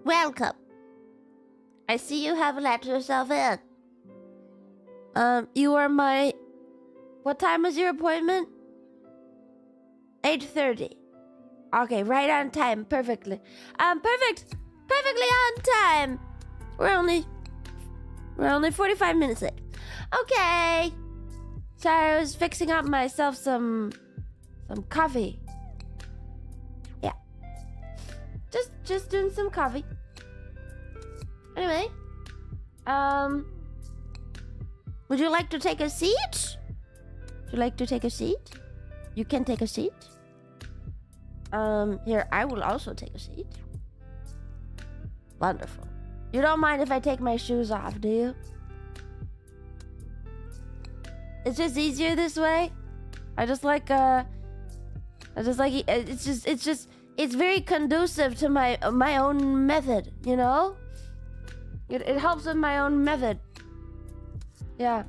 Welcome. I see you have let yourself in. You are my... What time is your appointment? 8:30. Okay, right on time. Perfectly. Perfect. Perfectly on time. We're only 45 minutes late. Okay. Sorry, I was fixing up myself some coffee. Yeah. Just doing some coffee. Anyway, would you like to take a seat? Would you like to take a seat? You can take a seat. Here, I will also take a seat. Wonderful. You don't mind if I take my shoes off, do you? It's just easier this way. It's very conducive to my own method, you know? It helps with my own method. Yeah.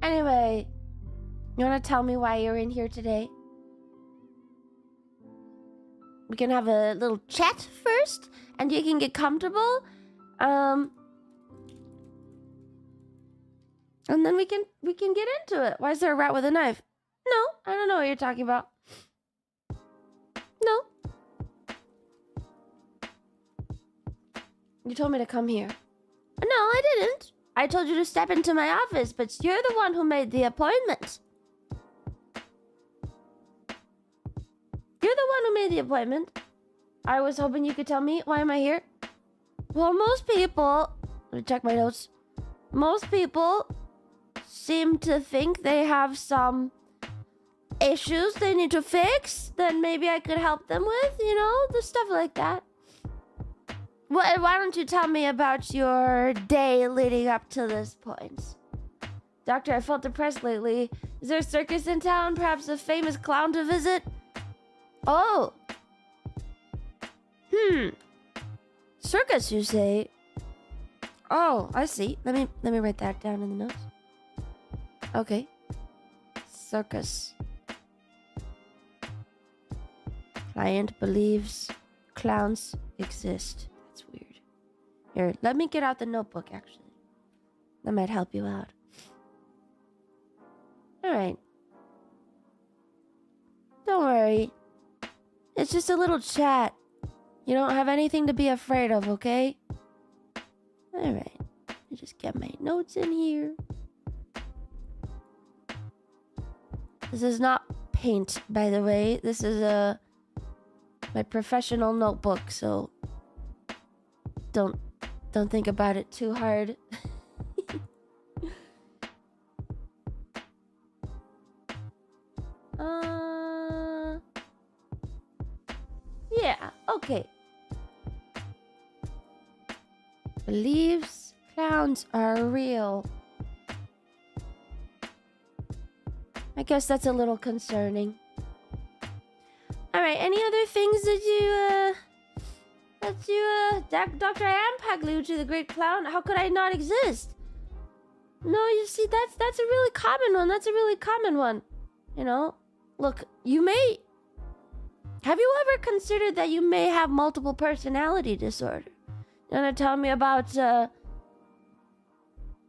Anyway, you want to tell me why you're in here today? We can have a little chat first, and you can get comfortable. And then we can get into it. Why is there a rat with a knife? No, I don't know what you're talking about. No. You told me to come here. No, I didn't. I told you to step into my office, but you're the one who made the appointment. You're the one who made the appointment. I was hoping you could tell me, why am I here? Well, most people... Let me check my notes. Most people seem to think they have some issues they need to fix that maybe I could help them with, you know? The stuff like that. Well, why don't you tell me about your day leading up to this point? Doctor, I felt depressed lately. Is there a circus in town? Perhaps a famous clown to visit? Oh. Circus, you say? Oh, I see. Let me write that down in the notes. Okay. Circus. Client believes clowns exist. That's weird. Here, let me get out the notebook, actually. That might help you out. Alright. Don't worry. It's just a little chat. You don't have anything to be afraid of, okay? Alright. Let me just get my notes in here. This is not paint, by the way. This is my professional notebook, so don't think about it too hard. Yeah, okay. Believes clowns are real. I guess that's a little concerning. Alright, any other things that Dr. Ampaglucci, the great clown, how could I not exist? No, you see, that's a really common one. That's a really common one. You know? Look, have you ever considered that you may have multiple personality disorder? You wanna tell me about, tell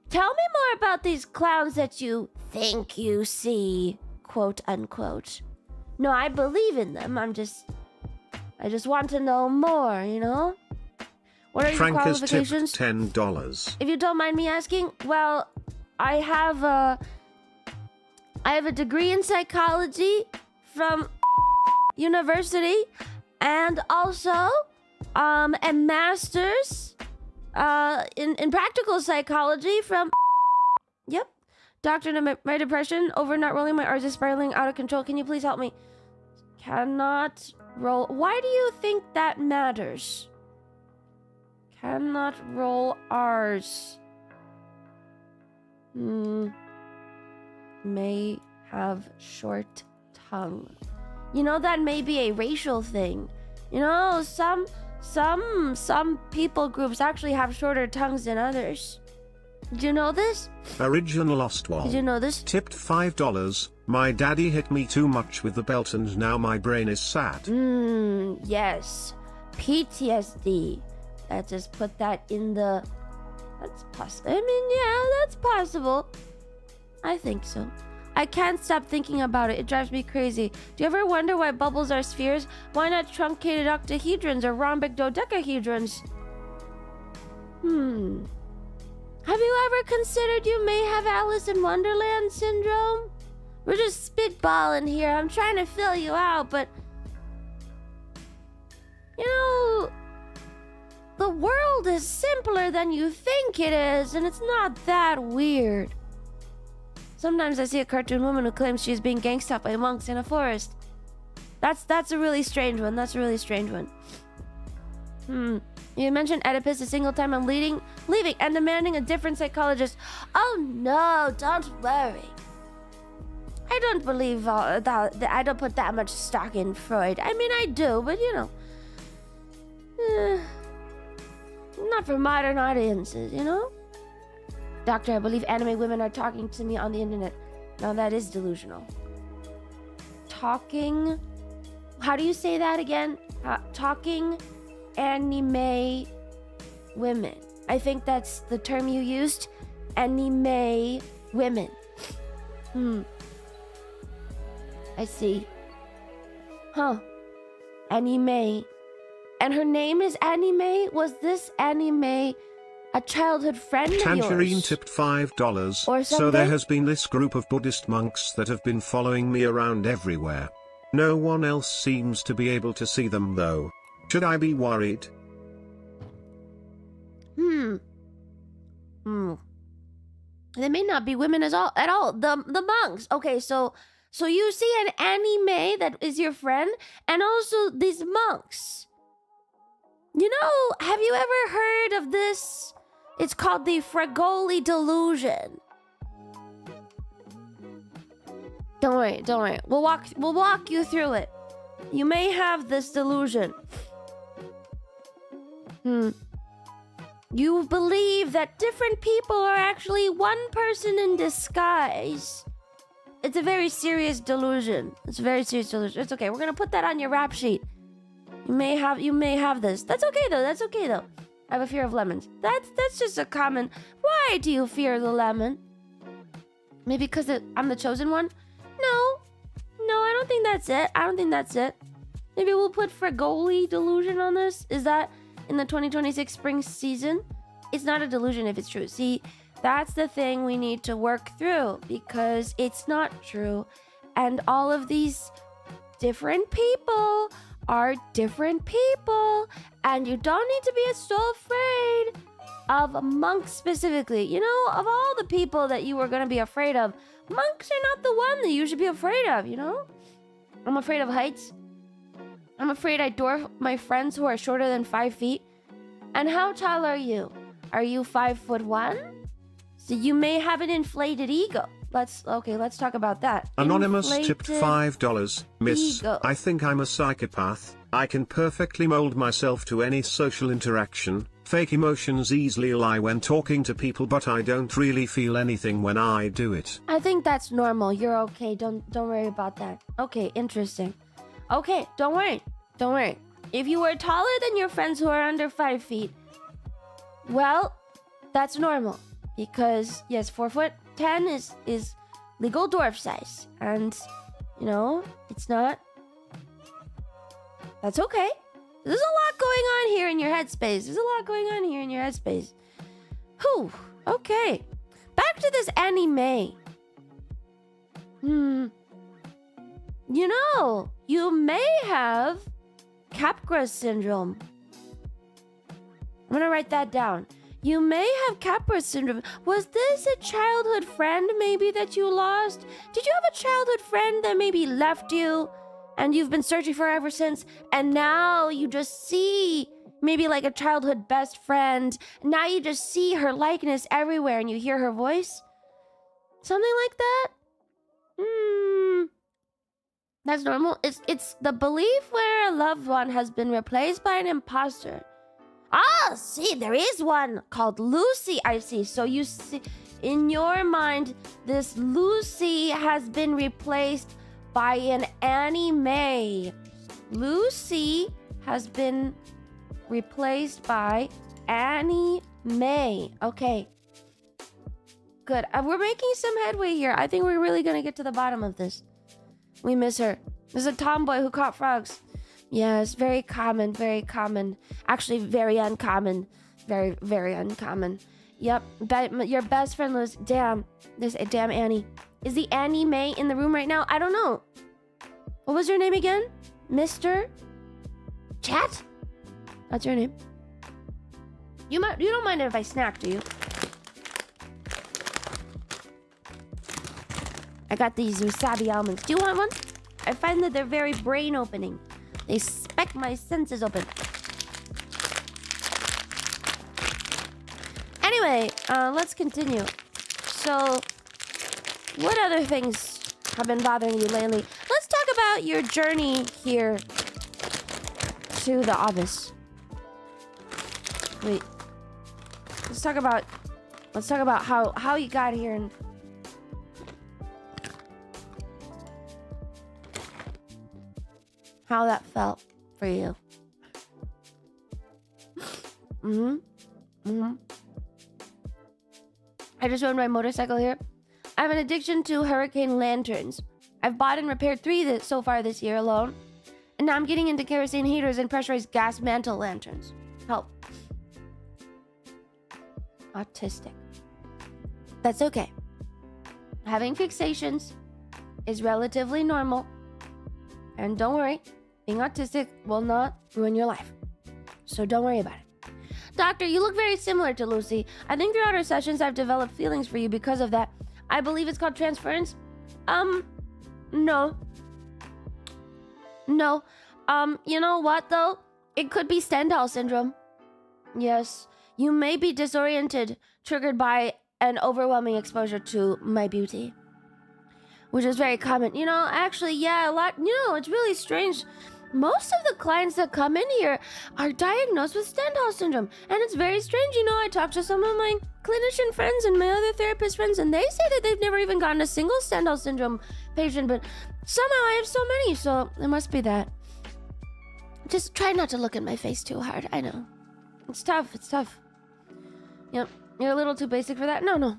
me more about these clowns that you think you see, quote unquote. No, I believe in them. I just want to know more, you know? What are your qualifications? Frank has tipped $10. If you don't mind me asking, well, I have a degree in psychology from university, and also a master's in practical psychology from yep. Doctor, my depression over not rolling my R's is spiraling out of control. Can you please help me? Cannot roll. Why do you think that matters? Cannot roll R's. May have short tongue. You know, that may be a racial thing. You know, some people groups actually have shorter tongues than others. Did you know this? Original Ostwald. Did you know this? Tipped $5. My daddy hit me too much with the belt and now my brain is sad. Yes. PTSD. Let's just put that in the... That's possible. I mean, yeah, that's possible. I think so. I can't stop thinking about it. It drives me crazy. Do you ever wonder why bubbles are spheres? Why not truncated octahedrons or rhombic dodecahedrons? Have you ever considered you may have Alice in Wonderland syndrome? We're just spitballing here. I'm trying to fill you out, but... You know... The world is simpler than you think it is, and it's not that weird. Sometimes I see a cartoon woman who claims she's being ganked up by monks in a forest. That's a really strange one. That's a really strange one. You mentioned Oedipus a single time. I'm leaving and demanding a different psychologist. Oh no, don't worry. I don't believe that. I don't put that much stock in Freud. I mean, I do, but you know, not for modern audiences, you know. Doctor, I believe anime women are talking to me on the internet. Now that is delusional. Talking. How do you say that again? Talking anime women. I think that's the term you used. Anime women. I see. Huh. Anime. And her name is Anime? Was this Anime a childhood friend of yours? Tangerine tipped $5. Or so there something? has been this group of Buddhist monks that have been following me around everywhere. No one else seems to be able to see them though. Should I be worried? They may not be women at all. The monks. Okay, so you see an anime that is your friend, and also these monks. You know, have you ever heard of this? It's called the Fragoli delusion. Don't worry. We'll walk you through it. You may have this delusion. You believe that different people are actually one person in disguise. It's a very serious delusion. It's It's okay. We're gonna put that on your rap sheet. You may have this. That's okay though. I have a fear of lemons. That's just a common. Why do you fear the lemon? Maybe because I'm the chosen one? No, I don't think that's it. Maybe we'll put Fragoli delusion on this. Is that in the 2026 spring season? It's not a delusion if it's true. See, that's the thing we need to work through because it's not true. And all of these different people are different people. And you don't need to be so afraid of monks specifically. You know, of all the people that you were going to be afraid of, monks are not the one that you should be afraid of, you know? I'm afraid of heights. I'm afraid I dwarf my friends who are shorter than 5 feet. And how tall are you? Are you 5'1"? So you may have an inflated ego. Let's talk about that. Anonymous tipped Inflated $5. Miss, ego. I think I'm a psychopath. I can perfectly mold myself to any social interaction. Fake emotions easily lie when talking to people, but I don't really feel anything when I do it. I think that's normal. You're okay. Don't worry about that. Okay, interesting. Okay, don't worry. If you were taller than your friends who are under 5 feet, well, that's normal. Because, yes, 4'10" is legal dwarf size. And, you know, it's not... That's okay. There's a lot going on here in your headspace. Whew, okay. Back to this anime. You know, you may have Capgras syndrome. I'm gonna write that down. You may have Capgras syndrome. Was this a childhood friend maybe that you lost? Did you have a childhood friend that maybe left you and you've been searching for ever since, and now you just see maybe like a childhood best friend. Now you just see her likeness everywhere and you hear her voice? Something like that? That's normal. It's the belief where a loved one has been replaced by an imposter. Ah, see, there is one called Lucy. I see. So you see, in your mind, this Lucy has been replaced by an Annie Mae. Lucy has been replaced by Annie Mae. Okay. Good. We're making some headway here. I think we're really going to get to the bottom of this. We miss her. There's a tomboy who caught frogs. Yes, very common, very common. Actually, very uncommon. Very, very uncommon. Yep. Your best friend was... Damn. There's a damn Annie. Is the Annie Mae in the room right now? I don't know. What was your name again? Mr. Chat? That's your name. You don't mind if I snack, do you? I got these wasabi almonds. Do you want one? I find that they're very brain opening. They spike my senses open. Anyway, let's continue. So, what other things have been bothering you lately? Let's talk about your journey here to the office. Wait. Let's talk about how you got here and how that felt for you. I just rode my motorcycle here. I have an addiction to hurricane lanterns. I've bought and repaired 3 so far this year alone. And now I'm getting into kerosene heaters and pressurized gas mantle lanterns. Help. Autistic. That's okay. Having fixations is relatively normal. And don't worry, being autistic will not ruin your life. So don't worry about it. Doctor, you look very similar to Lucy. I think throughout our sessions I've developed feelings for you because of that. I believe it's called transference. No. No. You know what though? It could be Stendhal syndrome. Yes. You may be disoriented, triggered by an overwhelming exposure to my beauty. Which is very common. You know, actually, yeah, a lot. You know, it's really strange. Most of the clients that come in here are diagnosed with Stendhal syndrome. And it's very strange. You know, I talked to some of my clinician friends and my other therapist friends, and they say that they've never even gotten a single Stendhal syndrome patient, but somehow I have so many, so it must be that. Just try not to look at my face too hard. I know. It's tough. It's tough. Yep. You're a little too basic for that. No.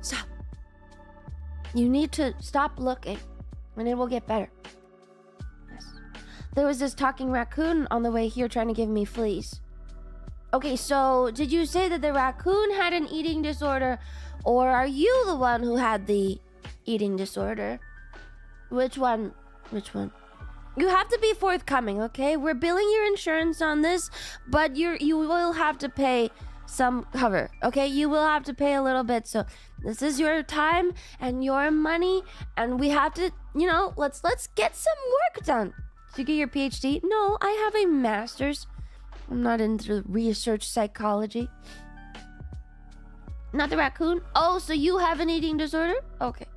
Stop. You need to stop looking, and it will get better. Yes. There was this talking raccoon on the way here trying to give me fleas. Okay, so did you say that the raccoon had an eating disorder, or are you the one who had the eating disorder? Which one? Which one? You have to be forthcoming, okay? We're billing your insurance on this, but you will have to pay some cover, okay? You will have to pay a little bit, so this is your time and your money, and we have to, you know, let's get some work done. Did you get your PhD? No, I have a master's. I'm not into research psychology. Not the raccoon? Oh, so you have an eating disorder? Okay.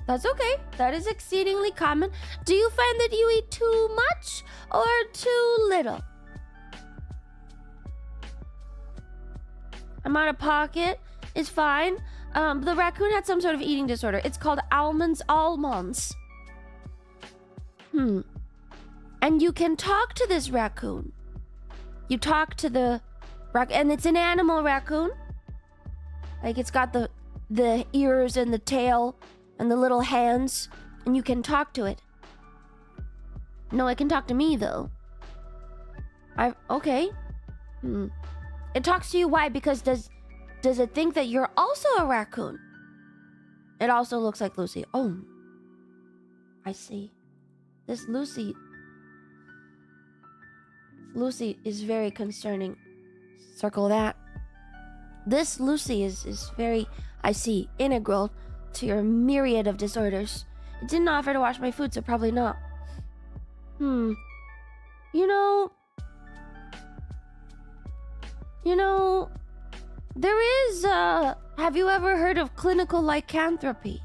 That's okay. That is exceedingly common. Do you find that you eat too much or too little? I'm out of pocket. It's fine. The raccoon had some sort of eating disorder. It's called almonds. And you can talk to this raccoon. You talk to the raccoon, and it's an animal raccoon. Like, it's got the ears and the tail and the little hands, and you can talk to it. No, it can talk to me, though. Okay. It talks to you. Why? Because does it think that you're also a raccoon? It also looks like Lucy. Oh, I see. This Lucy is very concerning. Circle that. This Lucy is very, I see, integral to your myriad of disorders. It didn't offer to wash my food, so probably not. You know, there is, have you ever heard of clinical lycanthropy?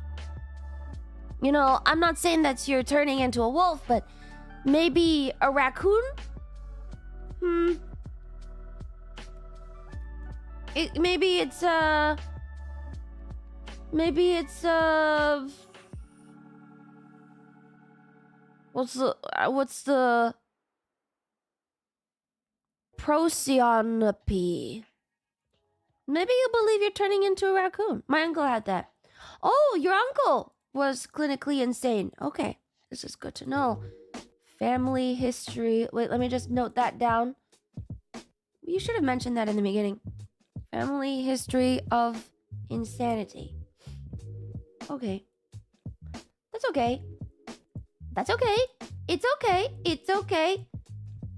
You know, I'm not saying that you're turning into a wolf, but maybe a raccoon? maybe it's what's the prosionope? Maybe you believe you're turning into a raccoon. My uncle had that. Oh, your uncle was clinically insane. Okay, this is good to know. Family history. Wait, let me just note that down. You should have mentioned that in the beginning. Family history of insanity. Okay. That's okay. That's okay. It's okay. It's okay.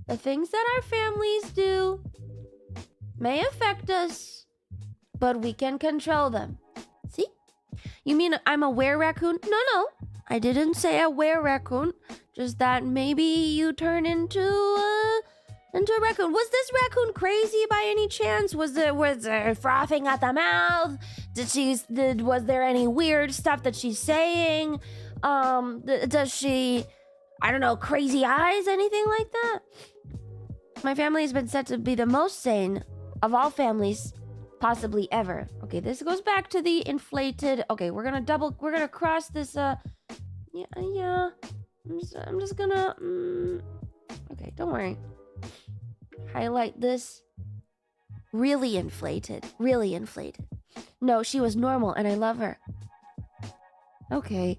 The things that our families do may affect us, but we can control them. See? You mean I'm a were-raccoon? No. I didn't say a were-raccoon. Just that maybe you turn into a raccoon. Was this raccoon crazy by any chance? Was there frothing at the mouth? Was there any weird stuff that she's saying? Does she, I don't know, crazy eyes, anything like that? My family has been said to be the most sane of all families possibly ever. Okay, this goes back to the inflated. Okay, we're gonna cross this. Yeah. I'm just gonna. Okay, don't worry. Highlight this. Really inflated. Really inflated. No, she was normal, and I love her. Okay,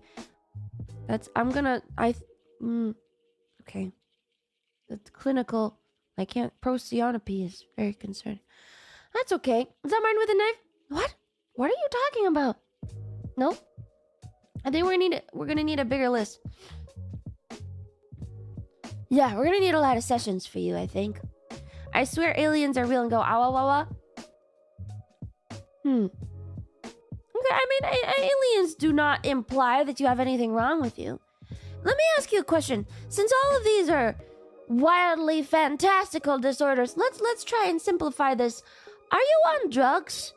okay. That's clinical. I can't. Prosionope is very concerning. That's okay. Is that mine with a knife? What? What are you talking about? No? I think we're gonna need a bigger list. Yeah, we're gonna need a lot of sessions for you, I think. I swear aliens are real and go awa wawa. Okay, I mean, aliens do not imply that you have anything wrong with you. Let me ask you a question. Since all of these are wildly fantastical disorders, let's try and simplify this. Are you on drugs?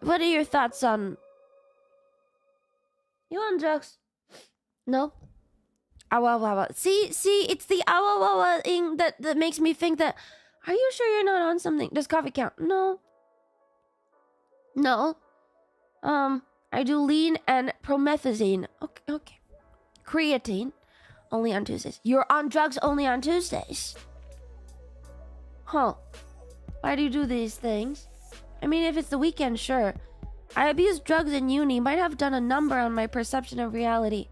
What are your thoughts on... You on drugs? No? Awa wawa. See, it's the awa wawa thing that makes me think that... Are you sure you're not on something? Does coffee count? No. I do lean and promethazine. Okay. Creatine. Only on Tuesdays. You're on drugs only on Tuesdays. Huh. Why do you do these things? I mean, if it's the weekend, sure. I abused drugs in uni. Might have done a number on my perception of reality.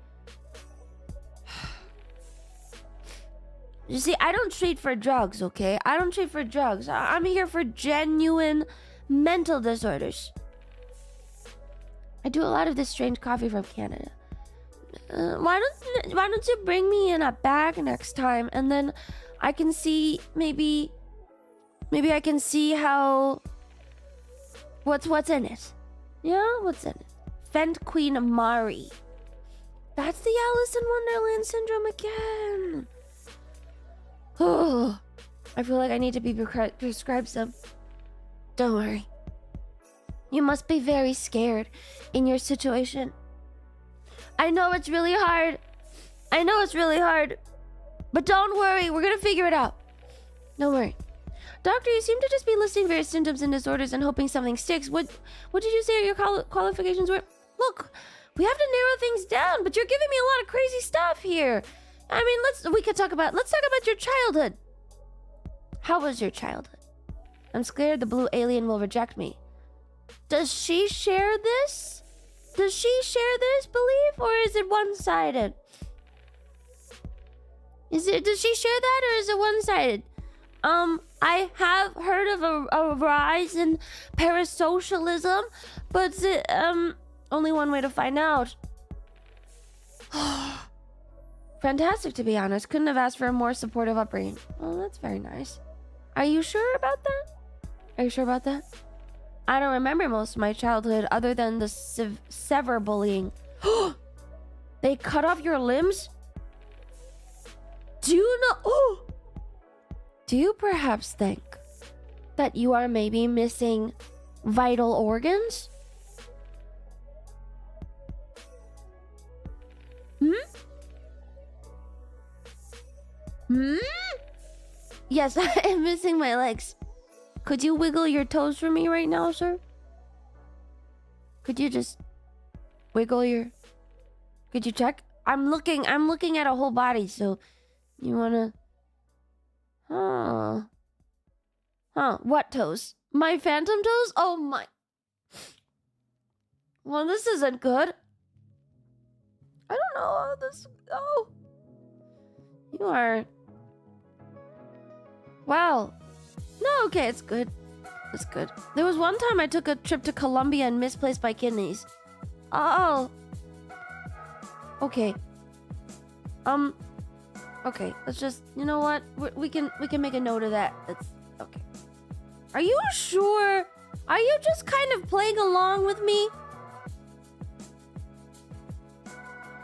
You see, I don't treat for drugs, okay? I don't treat for drugs. I'm here for genuine mental disorders. I do a lot of this strange coffee from Canada. Why don't you bring me in a bag next time, and then I can see maybe I can see how what's in it. Yeah, what's in it? Fent Queen Mari. That's the Alice in Wonderland syndrome again. Oh, I feel like I need to be prescribed some. Don't worry. You must be very scared in your situation. I know it's really hard. But don't worry, we're gonna figure it out. Don't worry. Doctor, you seem to just be listing various symptoms and disorders and hoping something sticks. What did you say your qualifications were? Look, we have to narrow things down, but you're giving me a lot of crazy stuff here. I mean, let's talk about your childhood. How was your childhood? I'm scared the blue alien will reject me. Does she share this? Does she share this belief, or is it one-sided? Does she share that, or is it one-sided? I have heard of a rise in parasocialism, but only one way to find out. Fantastic, to be honest. Couldn't have asked for a more supportive upbringing. Well, that's very nice. Are you sure about that? I don't remember most of my childhood other than the sever bullying. They cut off your limbs? Do you know? Oh! Do you perhaps think that you are maybe missing vital organs? Yes, I'm missing my legs. Could you wiggle your toes for me right now, sir? Could you just wiggle your... Could you check? I'm looking at a whole body, so you wanna... Huh. What toes? My phantom toes? Oh my... Well, this isn't good. I don't know how this... Oh. You are... Wow. No, okay, it's good. It's good. There was one time I took a trip to Colombia and misplaced my kidneys. Oh. Okay. Okay, let's just... You know what? We can make a note of that. That's... Okay. Are you sure? Are you just kind of playing along with me?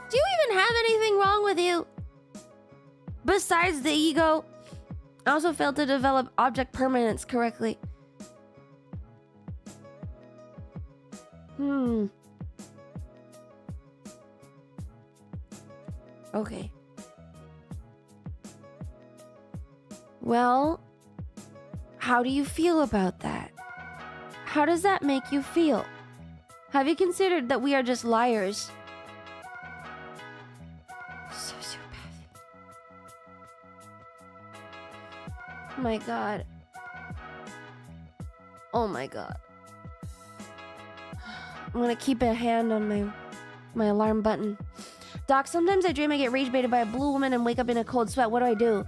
Do you even have anything wrong with you? Besides the ego? I also failed to develop object permanence correctly. Okay. Well, how do you feel about that? How does that make you feel? Have you considered that we are just liars? Sociopathy. Oh my god. Oh my god. I'm gonna keep a hand on my alarm button. Doc, sometimes I dream I get rage baited by a blue woman and wake up in a cold sweat. What do I do?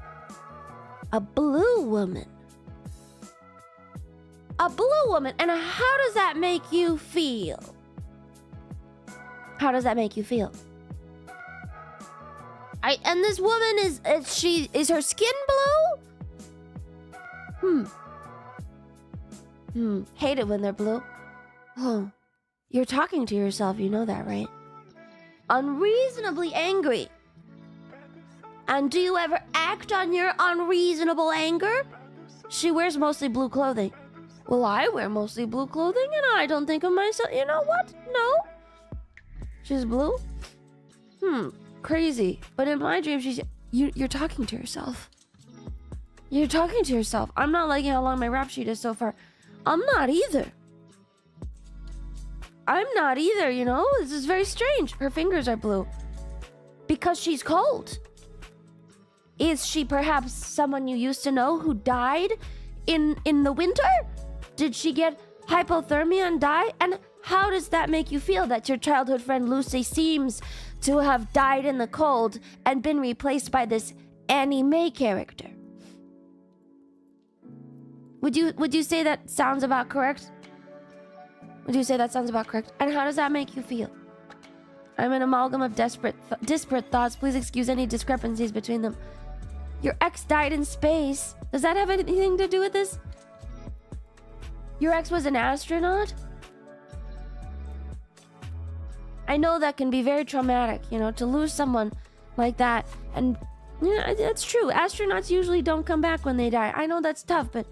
A blue woman? A blue woman? And how does that make you feel? How does that make you feel? And this woman is her skin blue? Hate it when they're blue. Oh. You're talking to yourself, you know that, right? Unreasonably angry. And do you ever act on your unreasonable anger? She wears mostly blue clothing. Well, I wear mostly blue clothing, and I don't think of myself. You know what? No. She's blue? Crazy. But in my dream, you're talking to yourself. You're talking to yourself. I'm not liking how long my rap sheet is so far. I'm not either. I'm not either, you know? This is very strange. Her fingers are blue. Because she's cold. Is she perhaps someone you used to know who died in the winter? Did she get hypothermia and die? And how does that make you feel that your childhood friend Lucy seems to have died in the cold and been replaced by this anime character? Would you say that sounds about correct? Would you say that sounds about correct? And how does that make you feel? I'm an amalgam of disparate thoughts. Please excuse any discrepancies between them. Your ex died in space. Does that have anything to do with this? Your ex was an astronaut? I know that can be very traumatic, you know, to lose someone like that. And, yeah, that's true. Astronauts usually don't come back when they die. I know that's tough, but,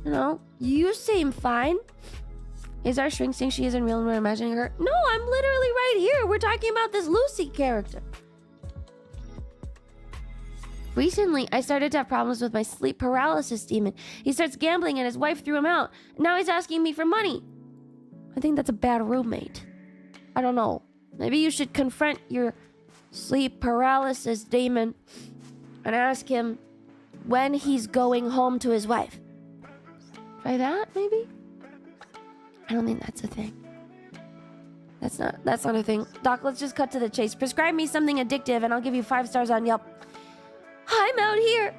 you know, you seem fine. Is our shrink saying she isn't real and we're imagining her? No, I'm literally right here. We're talking about this Lucy character. Recently, I started to have problems with my sleep paralysis demon. He starts gambling and his wife threw him out. Now he's asking me for money. I think that's a bad roommate. I don't know. Maybe you should confront your sleep paralysis demon and ask him when he's going home to his wife. Try that, maybe? I don't think that's a thing. That's not a thing. Doc, let's just cut to the chase. Prescribe me something addictive and I'll give you 5 stars on Yelp. I'm out here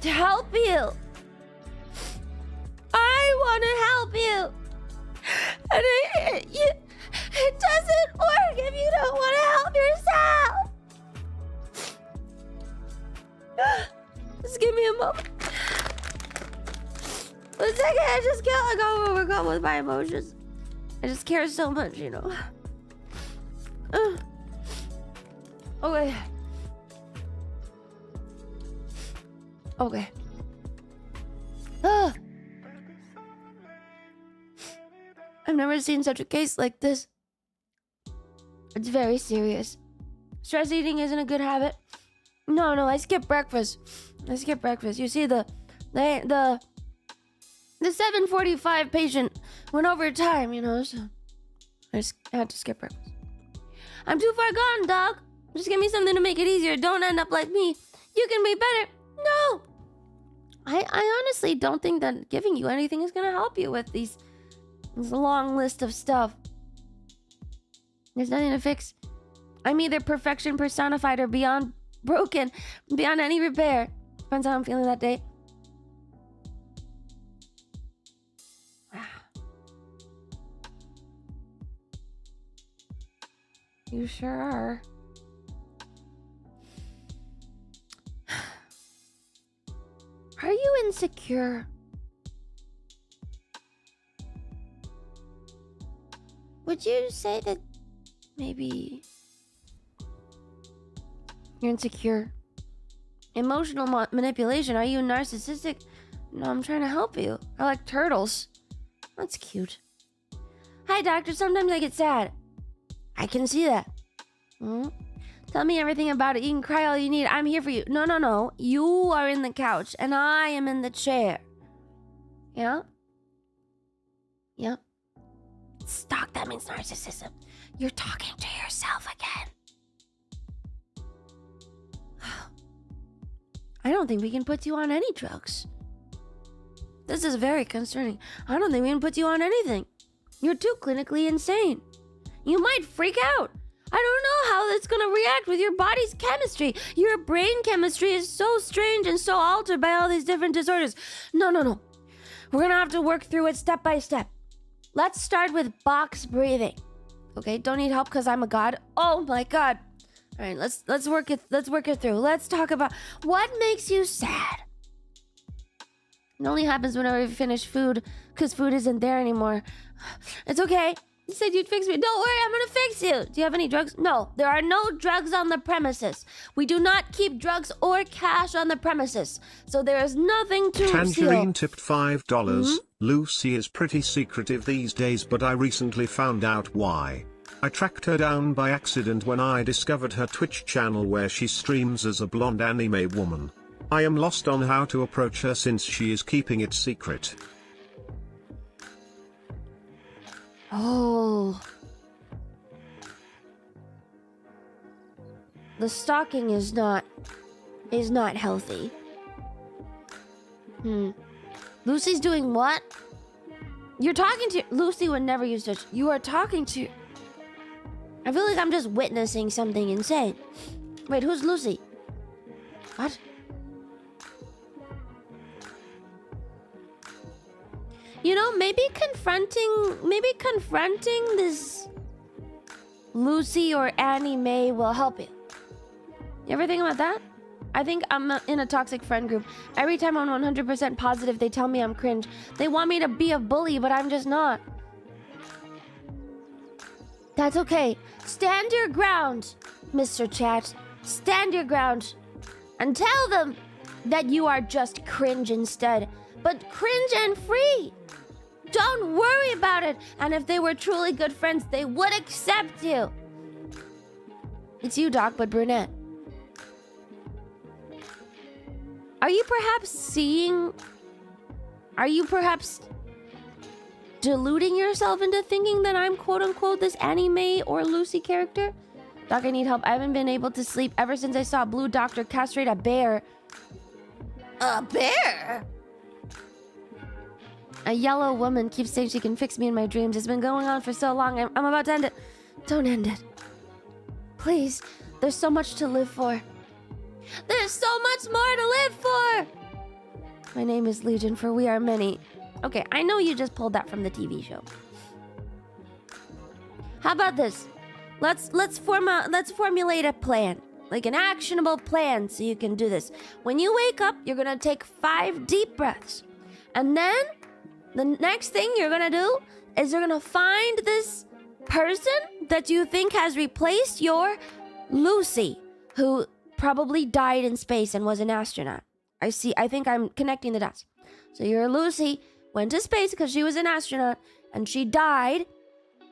to help you. I want to help you. And it doesn't work if you don't want to help yourself. Just give me a moment. 1 second, I just can't go overcome with my emotions. I just care so much, you know. Okay. Okay. I've never seen such a case like this. It's very serious. Stress eating isn't a good habit. No, I skip breakfast. You see, The 7:45 patient went over time, you know, so I just had to skip breakfast. I'm too far gone, dog. Just give me something to make it easier. Don't end up like me. You can be better. No! I honestly don't think that giving you anything is gonna help you with this long list of stuff. There's nothing to fix. I'm either perfection personified or beyond broken, beyond any repair. Depends how I'm feeling that day. You sure are. Are you insecure? Would you say that maybe you're insecure? Emotional manipulation. Are you narcissistic? No, I'm trying to help you. I like turtles. That's cute. Hi, doctor. Sometimes I get sad. I can see that. Tell me everything about it. You can cry all you need. I'm here for you. No, no, no. You are in the couch and I am in the chair. Yeah? Yeah. Stalk, that means narcissism. You're talking to yourself again. I don't think we can put you on any drugs. This is very concerning. I don't think we can put you on anything. You're too clinically insane. You might freak out. I don't know how that's gonna react with your body's chemistry. Your brain chemistry is so strange and so altered by all these different disorders. No, no, no. We're gonna have to work through it step by step. Let's start with box breathing. Okay, don't need help because I'm a god. Oh my god. All right, let's work it through. Let's talk about what makes you sad. It only happens whenever we finish food because food isn't there anymore. It's okay. You said you'd fix me. Don't worry, I'm gonna fix you. Do you have any drugs? No, there are no drugs on the premises. We do not keep drugs or cash on the premises. So there is nothing to Tangerine steal. tipped $5. Lucy is pretty secretive these days, but I recently found out why. I tracked her down by accident when I discovered her Twitch channel where she streams as a blonde anime woman. I am lost on how to approach her since she is keeping it secret. Oh. The stalking is not healthy. Lucy's doing what? You're talking to Lucy would never use such. You are talking to. I feel like I'm just witnessing something insane. Wait, who's Lucy? What? You know, maybe confronting this Lucy or Annie Mae will help you. You ever think about that? I think I'm in a toxic friend group. Every time I'm 100% positive, they tell me I'm cringe. They want me to be a bully, but I'm just not. That's okay. Stand your ground, Mr. Chat. Stand your ground. And tell them that you are just cringe instead. But cringe and free. Don't worry about it. And if they were truly good friends, they would accept you. It's you, Doc, but brunette. Are you perhaps deluding yourself into thinking that I'm quote-unquote this anime or Lucy character? Doc, I need help. I haven't been able to sleep ever since I saw a blue doctor castrate a bear. A bear? A yellow woman keeps saying she can fix me in my dreams. It's been going on for so long. I'm about to end it. Don't end it. Please. There's so much to live for. There's so much more to live for! My name is Legion, for we are many. Okay, I know you just pulled that from the TV show. How about this? Let's formulate a plan. Like an actionable plan so you can do this. When you wake up, you're gonna take 5 deep breaths. And then, the next thing you're gonna do is you're gonna find this person that you think has replaced your Lucy, who probably died in space and was an astronaut. I think I'm connecting the dots. So your Lucy went to space because she was an astronaut and she died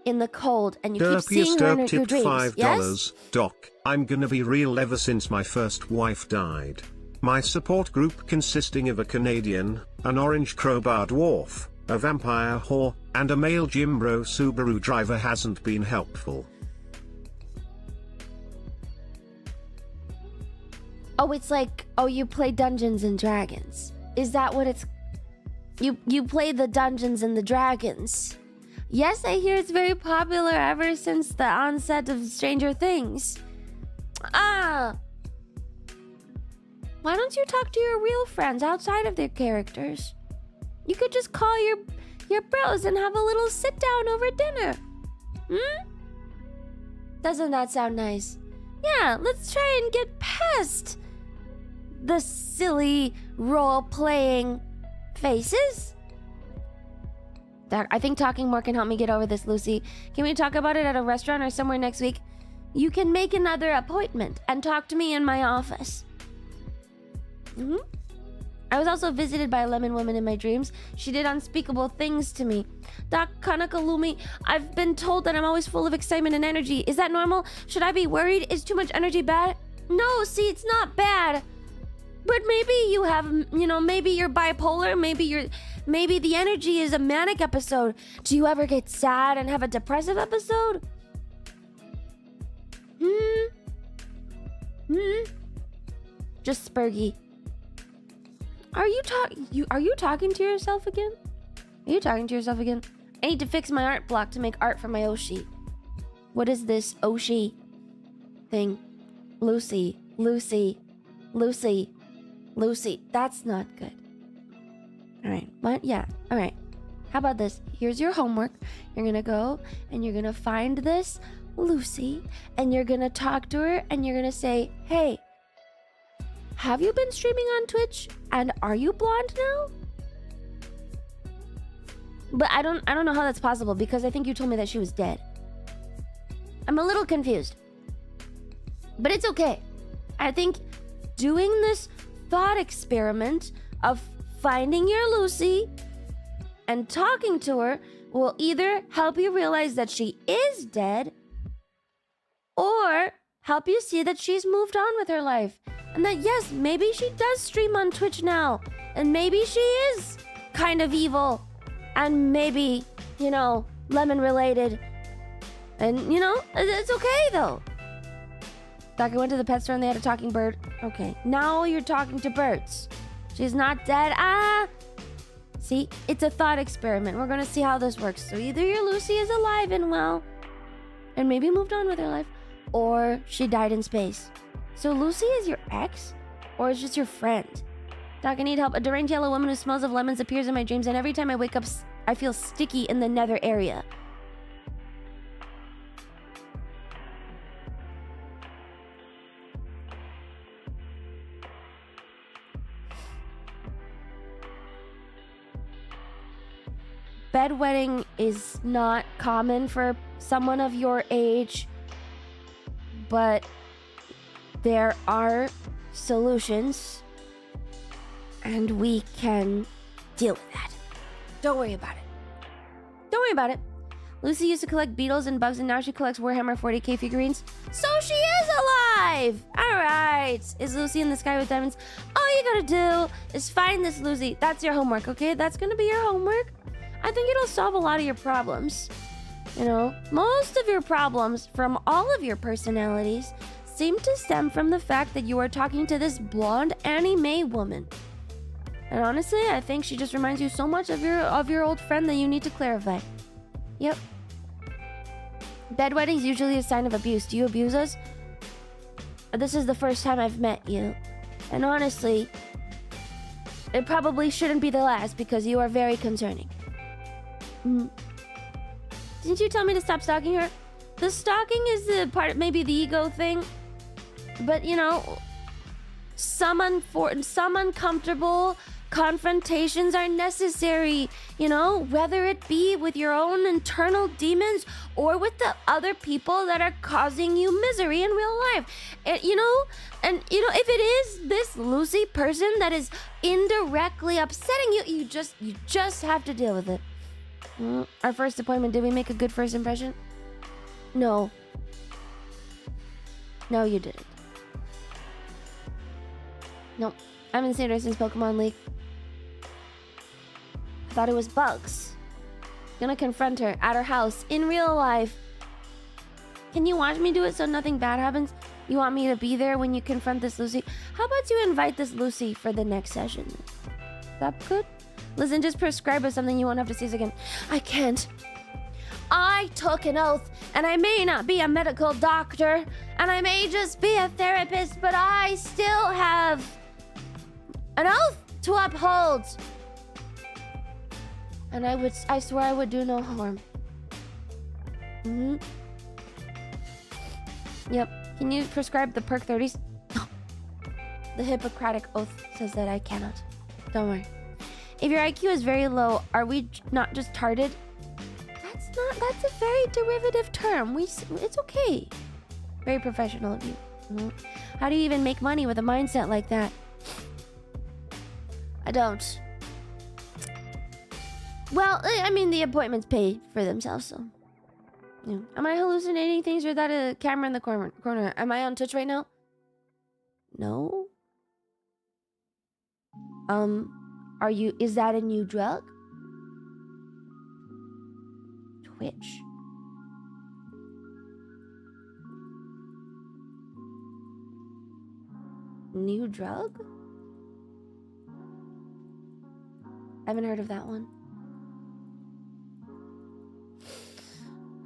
in the cold, and you keep seeing her in your dreams. $5. Yes? Doc, I'm gonna be real, ever since my first wife died, My support group consisting of a Canadian, an orange crowbar dwarf, a vampire whore, and a male Jimbro Subaru driver hasn't been helpful. Oh, it's like, oh, you play Dungeons and Dragons. Is that what it's... You play the Dungeons and the Dragons. Yes, I hear it's very popular ever since the onset of Stranger Things. Ah! Why don't you talk to your real friends outside of their characters? You could just call your bros and have a little sit down over dinner. Hmm? Doesn't that sound nice? Yeah, let's try and get past the silly role-playing faces. I think talking more can help me get over this, Lucy. Can we talk about it at a restaurant or somewhere next week? You can make another appointment and talk to me in my office. I was also visited by a lemon woman in my dreams. She did unspeakable things to me. Doc Kaneko Lumi, I've been told that I'm always full of excitement and energy. Is that normal? Should I be worried? Is too much energy bad? No, see, it's not bad. But maybe you have, maybe you're bipolar. Maybe the energy is a manic episode. Do you ever get sad and have a depressive episode? Just Spurgy. Are you talking to yourself again? Are you talking to yourself again? I need to fix my art block to make art for my Oshi. What is this Oshi thing? Lucy. That's not good. Alright, what? Yeah, alright. How about this? Here's your homework. You're gonna go and you're gonna find this Lucy and you're gonna talk to her and you're gonna say, hey, have you been streaming on Twitch? And are you blonde now? But I don't know how that's possible because I think you told me that she was dead. I'm a little confused. But it's okay. I think doing this thought experiment of finding your Lucy and talking to her will either help you realize that she is dead or help you see that she's moved on with her life. And that, yes, maybe she does stream on Twitch now. And maybe she is kind of evil. And maybe, lemon related. And, it's okay, though. Doc, I went to the pet store and they had a talking bird. Okay, now you're talking to birds. She's not dead. See, it's a thought experiment. We're going to see how this works. So either your Lucy is alive and well, and maybe moved on with her life, or she died in space. So Lucy is your ex? Or is just your friend? Doc, I need help. A deranged yellow woman who smells of lemons appears in my dreams, and every time I wake up, I feel sticky in the nether area. Bedwetting is not common for someone of your age, but there are solutions, and we can deal with that. Don't worry about it. Lucy used to collect beetles and bugs, and now she collects Warhammer 40k figurines. So she is alive! Alright. Is Lucy in the sky with diamonds? All you gotta do is find this Lucy. That's your homework, okay? That's gonna be your homework. I think it'll solve a lot of your problems. Most of your problems from all of your personalities seem to stem from the fact that you are talking to this blonde anime woman. And honestly, I think she just reminds you so much of your old friend that you need to clarify. Yep. Bedwetting is usually a sign of abuse. Do you abuse us? This is the first time I've met you. And honestly, it probably shouldn't be the last because you are very concerning. Didn't you tell me to stop stalking her? The stalking is the part, maybe the ego thing. But, some uncomfortable confrontations are necessary, whether it be with your own internal demons or with the other people that are causing you misery in real life. And, if it is this Lucy person that is indirectly upsetting you, you just have to deal with it. Our first appointment, did we make a good first impression? No. No, you didn't. Nope. I haven't seen her since Pokemon League. I thought it was bugs. Gonna confront her at her house in real life. Can you watch me do it so nothing bad happens? You want me to be there when you confront this Lucy? How about you invite this Lucy for the next session? Is that good? Listen, just prescribe us something you won't have to see us again. I can't. I took an oath, and I may not be a medical doctor, and I may just be a therapist, but I still have an oath to uphold. And I swear I would do no harm. Yep. Can you prescribe the perk 30s? No. The Hippocratic Oath says that I cannot. Don't worry. If your IQ is very low, are we not just tarded? That's a very derivative term. It's okay. Very professional of you. How do you even make money with a mindset like that? I don't. Well, I mean, the appointments pay for themselves, so... Yeah. Am I hallucinating things, or is that a camera in the corner? Am I on Twitch right now? No? Are you... Is that a new drug? Twitch. New drug? I haven't heard of that one.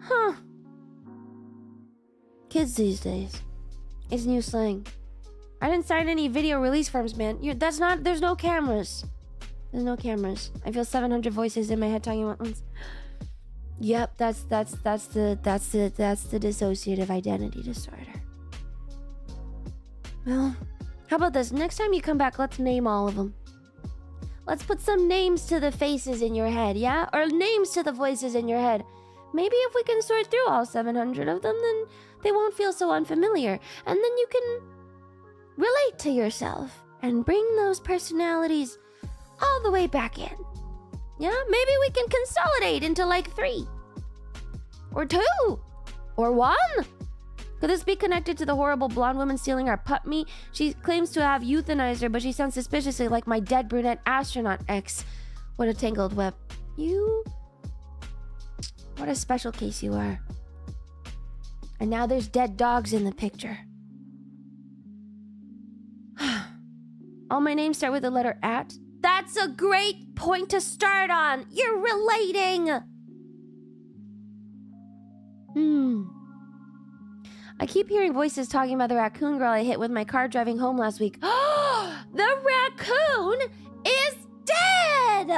Huh. Kids these days. It's new slang. I didn't sign any video release forms, man. There's no cameras. There's no cameras. I feel 700 voices in my head talking at once. Yep, that's the dissociative identity disorder. Well, how about this? Next time you come back, let's name all of them. Let's put some names to the faces in your head, yeah? Or names to the voices in your head. Maybe if we can sort through all 700 of them, then they won't feel so unfamiliar. And then you can relate to yourself and bring those personalities all the way back in. Yeah, maybe we can consolidate into like 3 or 2 or 1. Could this be connected to the horrible blonde woman stealing our pup meat? She claims to have euthanized her, but she sounds suspiciously like my dead brunette astronaut ex. What a tangled web. What a special case you are. And now there's dead dogs in the picture. All my names start with the letter at. That's a great point to start on. You're relating. I keep hearing voices talking about the raccoon girl I hit with my car driving home last week. The raccoon is dead!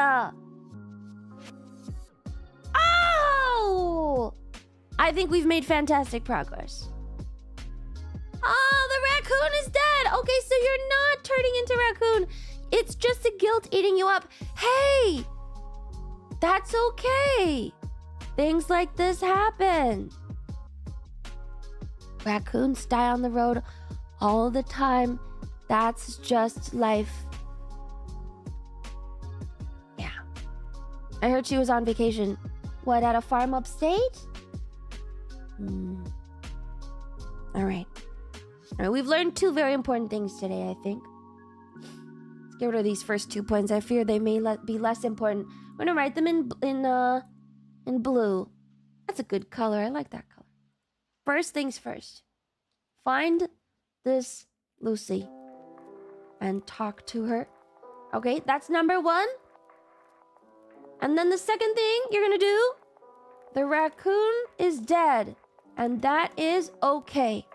Oh! I think we've made fantastic progress. Oh, the raccoon is dead! Okay, so you're not turning into raccoon. It's just the guilt eating you up. Hey! That's okay. Things like this happen. Raccoons die on the road all the time. That's just life. Yeah. I heard she was on vacation. What, at a farm upstate? All right, we've learned 2 very important things today, I think. Let's get rid of these first 2 points. I fear they may be less important. I'm gonna write them in blue. That's a good color. I like that color. First things first. Find this Lucy and talk to her. Okay, that's number 1. And then the second thing you're gonna do, the raccoon is dead, and that is okay.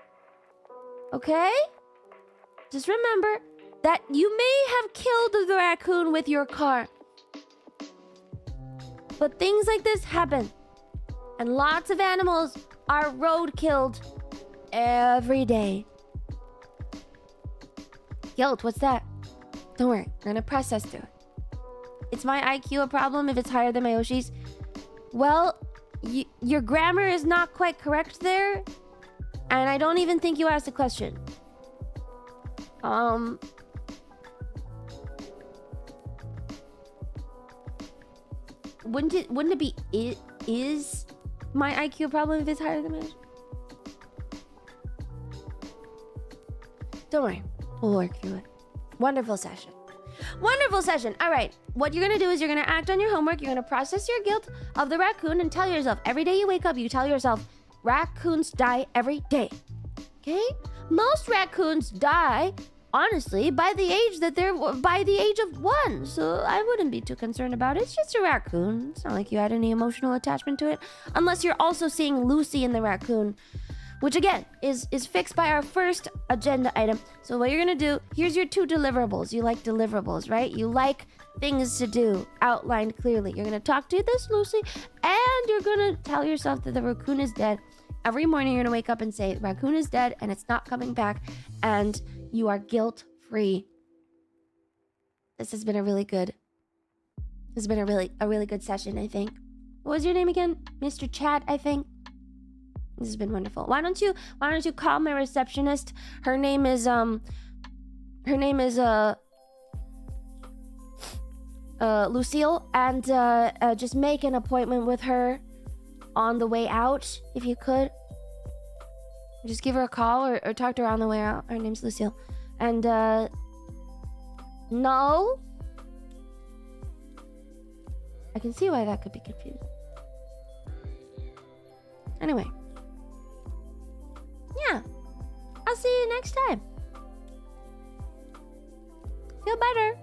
Okay? Just remember that you may have killed the raccoon with your car. But things like this happen. And lots of animals are road killed every day. Guilt, what's that? Don't worry, we're gonna process through it. Is my IQ a problem if it's higher than my Yoshi's? Well, your grammar is not quite correct there. And I don't even think you asked the question. Wouldn't it be is my IQ a problem if it's higher than mine? Don't worry, we'll work through it. Wonderful session. Wonderful session. All right. What you're going to do is you're going to act on your homework. You're going to process your guilt of the raccoon and tell yourself, every day you wake up, you tell yourself, raccoons die every day. Okay? Most raccoons die, honestly, by the age of 1. So I wouldn't be too concerned about it. It's just a raccoon. It's not like you had any emotional attachment to it. Unless you're also seeing Lucy in the raccoon, which again is fixed by our first agenda item. So what you're gonna do, here's your 2 deliverables. You like deliverables, right? You like things to do outlined clearly. You're gonna talk to this Lucy, and you're gonna tell yourself that the raccoon is dead. Every morning you're gonna wake up and say, raccoon is dead and it's not coming back, and you are guilt-free. This has been a really good session, I think. What was your name again? Mr. Chat, I think. This has been wonderful. Why don't you call my receptionist? Her name is Lucille, and just make an appointment with her on the way out, if you could. Just give her a call or talk to her on the way out. Her name's Lucille. And no, I can see why that could be confusing. Anyway. Yeah. I'll see you next time. Feel better.